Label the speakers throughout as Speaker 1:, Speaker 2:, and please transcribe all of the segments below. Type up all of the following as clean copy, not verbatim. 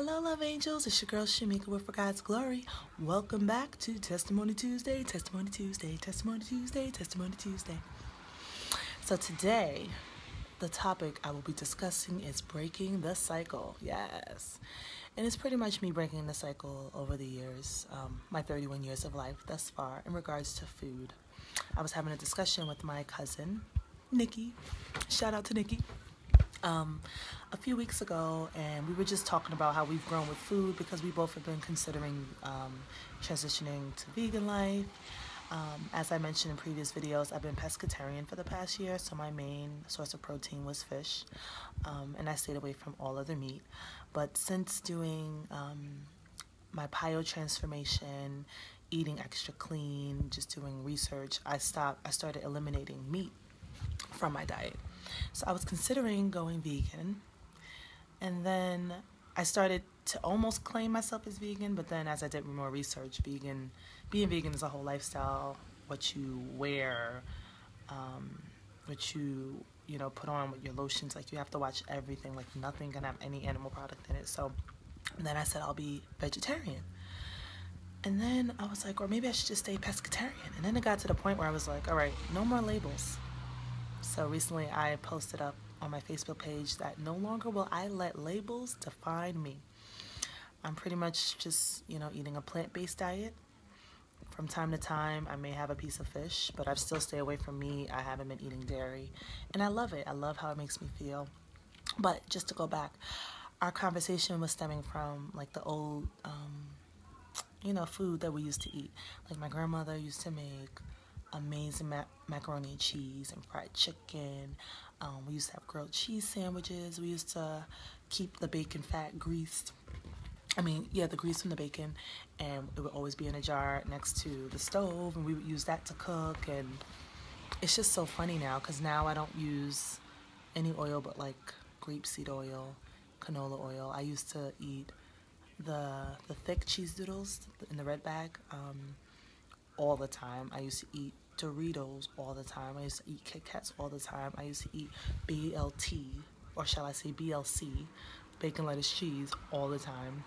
Speaker 1: Hello, love angels. It's your girl Shamika with For God's Glory. Welcome back to Testimony Tuesday, Testimony Tuesday, Testimony Tuesday, Testimony Tuesday. So today, the topic I will be discussing is breaking the cycle. Yes. And it's pretty much me breaking the cycle over the years, my 31 years of life thus far in regards to food. I was having a discussion with my cousin, Nikki. Shout out to Nikki. A few weeks ago, and we were just talking about how we've grown with food because we both have been considering transitioning to vegan life. As I mentioned in previous videos, I've been pescatarian for the past year, so my main source of protein was fish, and I stayed away from all other meat. But since doing my PIO transformation, eating extra clean, just doing research, I started eliminating meat from my diet. So I was considering going vegan, and then I started to almost claim myself as vegan, but then as I did more research, being vegan is a whole lifestyle. What you wear, what you put on with your lotions, like you have to watch everything, like nothing can have any animal product in it. So then I said I'll be vegetarian. And then I was like, or maybe I should just stay pescatarian. And then it got to the point where I was like, all right, no more labels. So recently I posted up on my Facebook page that no longer will I let labels define me. I'm pretty much just, eating a plant-based diet. From time to time, I may have a piece of fish, but I still stay away from meat. I haven't been eating dairy, and I love it. I love how it makes me feel. But just to go back, our conversation was stemming from like the old, food that we used to eat. Like my grandmother used to make amazing macaroni and cheese and fried chicken. We used to have grilled cheese sandwiches. We used to keep the bacon fat greased. The grease from the bacon, and it would always be in a jar next to the stove, and we would use that to cook. And it's just so funny now, because now I don't use any oil but like grapeseed oil, canola oil. I used to eat the thick cheese doodles in the red bag all the time. I used to eat Doritos all the time. I used to eat Kit Kats all the time. I used to eat BLT, or shall I say BLC, bacon, lettuce, cheese, all the time.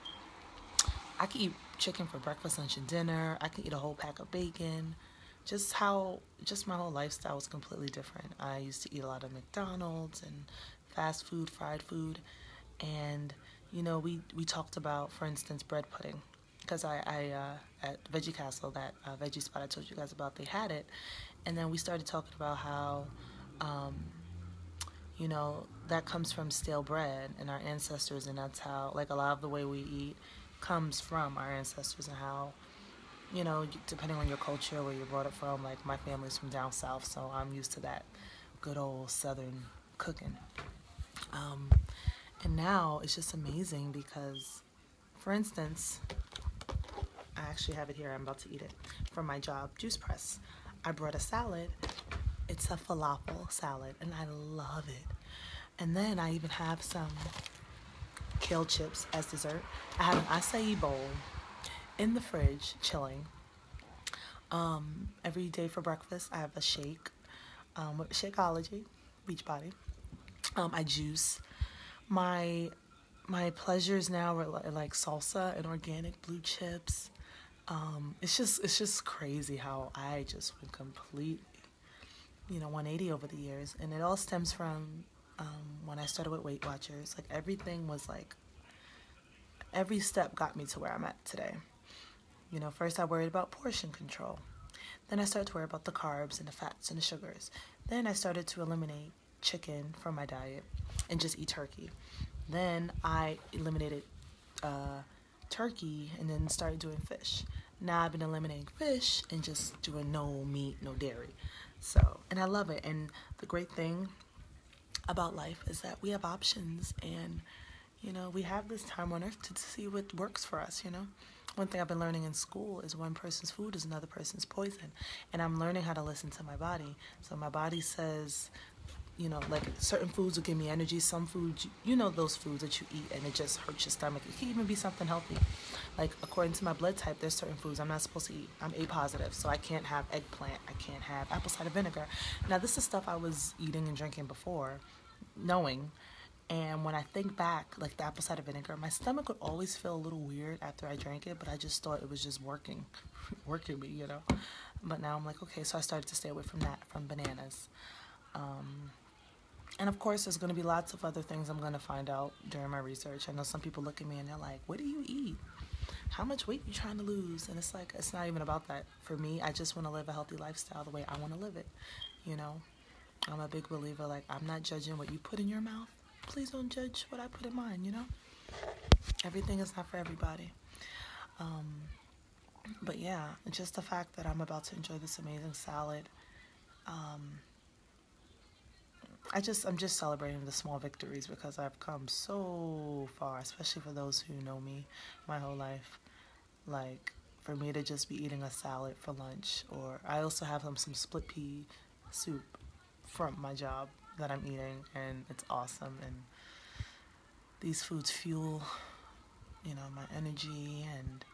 Speaker 1: I could eat chicken for breakfast, lunch, and dinner. I could eat a whole pack of bacon. Just my whole lifestyle was completely different. I used to eat a lot of McDonald's and fast food, fried food. And, we talked about, for instance, bread pudding. Because I at Veggie Castle, that veggie spot I told you guys about, they had it. And then we started talking about how, that comes from stale bread and our ancestors, and that's how, like, a lot of the way we eat comes from our ancestors, and how, depending on your culture, where you're brought up from, like my family's from down south, so I'm used to that good old southern cooking. And now it's just amazing because, for instance, I actually have it here. I'm about to eat it from my job, Juice Press. I brought a salad. It's a falafel salad, and I love it. And then I even have some kale chips as dessert. I have an acai bowl in the fridge, chilling. Every day for breakfast, I have a shake with Shakeology, Beachbody. I juice. My pleasures now are like salsa and organic blue chips. It's just crazy how I just went completely, 180 over the years. And it all stems from when I started with Weight Watchers. Like everything was like, every step got me to where I'm at today. First I worried about portion control. Then I started to worry about the carbs and the fats and the sugars. Then I started to eliminate chicken from my diet and just eat turkey. Then I eliminated turkey and then started doing fish. Now I've been eliminating fish and just doing no meat, no dairy. So, and I love it. And the great thing about life is that we have options, and, we have this time on earth to see what works for us, One thing I've been learning in school is one person's food is another person's poison. And I'm learning how to listen to my body. So my body says, like certain foods will give me energy. Some foods, those foods that you eat and it just hurts your stomach. It can even be something healthy. Like according to my blood type, there's certain foods I'm not supposed to eat. I'm A positive, so I can't have eggplant. I can't have apple cider vinegar. Now this is stuff I was eating and drinking before, knowing, And when I think back, like the apple cider vinegar, my stomach would always feel a little weird after I drank it, but I just thought it was just working, working me, you know. But now I'm like, okay, so I started to stay away from that, from bananas. And of course, there's going to be lots of other things I'm going to find out during my research. I know some people look at me and they're like, what do you eat? How much weight are you trying to lose? And it's like, it's not even about that. For me, I just want to live a healthy lifestyle the way I want to live it. You know, I'm a big believer, like, I'm not judging what you put in your mouth. Please don't judge what I put in mine, you know? Everything is not for everybody. But yeah, just the fact that I'm about to enjoy this amazing salad, I'm just celebrating the small victories because I've come so far, especially for those who know me my whole life. Like, for me to just be eating a salad for lunch, or I also have some split pea soup from my job that I'm eating, and it's awesome. And these foods fuel, you know, my energy, and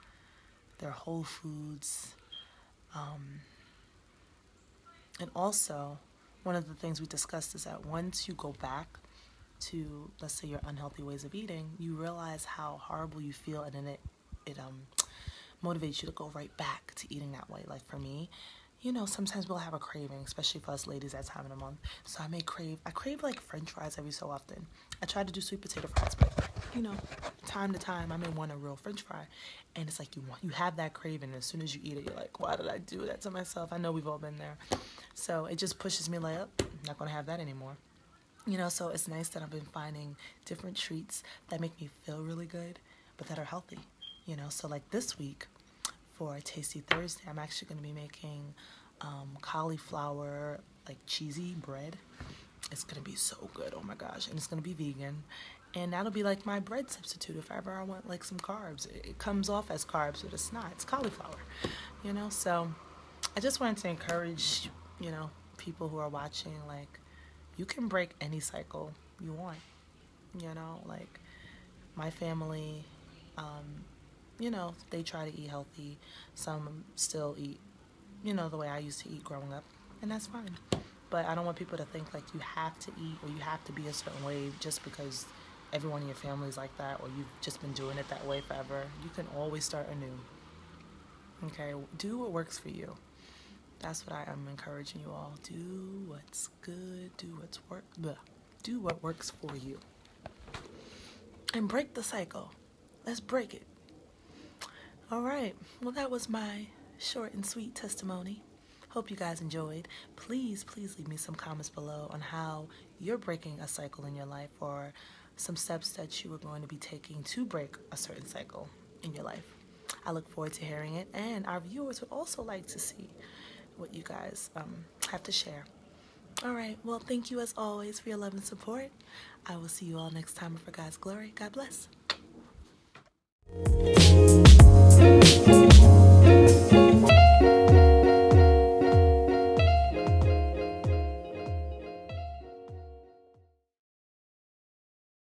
Speaker 1: they're whole foods. And also, one of the things we discussed is that once you go back to, let's say, your unhealthy ways of eating, you realize how horrible you feel, and then it motivates you to go right back to eating that way. Like for me, you know, sometimes we'll have a craving, especially for us ladies that time of the month. So I crave like French fries every so often. I try to do sweet potato fries, but you know, time to time I may want a real French fry, and it's like you have that craving. And as soon as you eat it, you're like, why did I do that to myself? I know we've all been there. So it just pushes me like, oh, I'm not gonna have that anymore. You know, so it's nice that I've been finding different treats that make me feel really good, but that are healthy. You know, so like this week for Tasty Thursday, I'm actually going to be making cauliflower, like cheesy bread. It's going to be so good, oh my gosh. And it's going to be vegan. And that'll be like my bread substitute if ever I want like some carbs. It comes off as carbs, but it's not. It's cauliflower, you know? So I just wanted to encourage, you know, people who are watching, like, you can break any cycle you want, you know? Like, my family, you know, they try to eat healthy. Some still eat, you know, the way I used to eat growing up, and that's fine. But I don't want people to think like you have to eat or you have to be a certain way just because everyone in your family is like that, or you've just been doing it that way forever. You can always start anew. Okay, do what works for you. That's what I am encouraging you all. Do what's good. Do what works for you, and break the cycle. Let's break it. All right. Well, that was my short and sweet testimony. Hope you guys enjoyed. Please leave me some comments below on how you're breaking a cycle in your life, or some steps that you are going to be taking to break a certain cycle in your life. I look forward to hearing it, and our viewers would also like to see what you guys have to share. All right. Well, thank you as always for your love and support. I will see you all next time for God's glory. God bless.